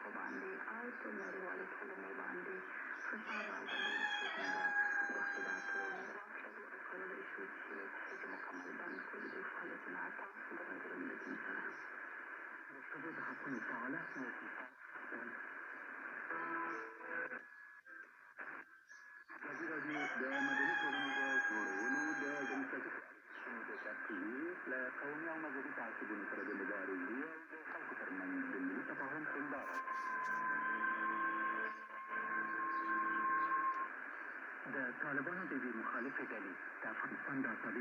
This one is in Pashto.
خلکو باندې او په نړیوالې ټولنې باندې فشار راغلی چې څنګه وخت دا ټول کولی شو چې ښځې مکمل بند کړي دوی فعالیتونه تاسو د ملګرو ملتونو سره د ښځو د حقونو فعاله ازادي راډیو د مدني ټولنو د جوړولو د ډیموکراتیکو اړیکو د ترتیب له قومي او مذهبي تعصبونو سره د مبارزې او د خلکو ترمنځ د ملي تفاهم هنداره د طالبانو د دې مخالفې ډلې د افغانستان د ازادۍ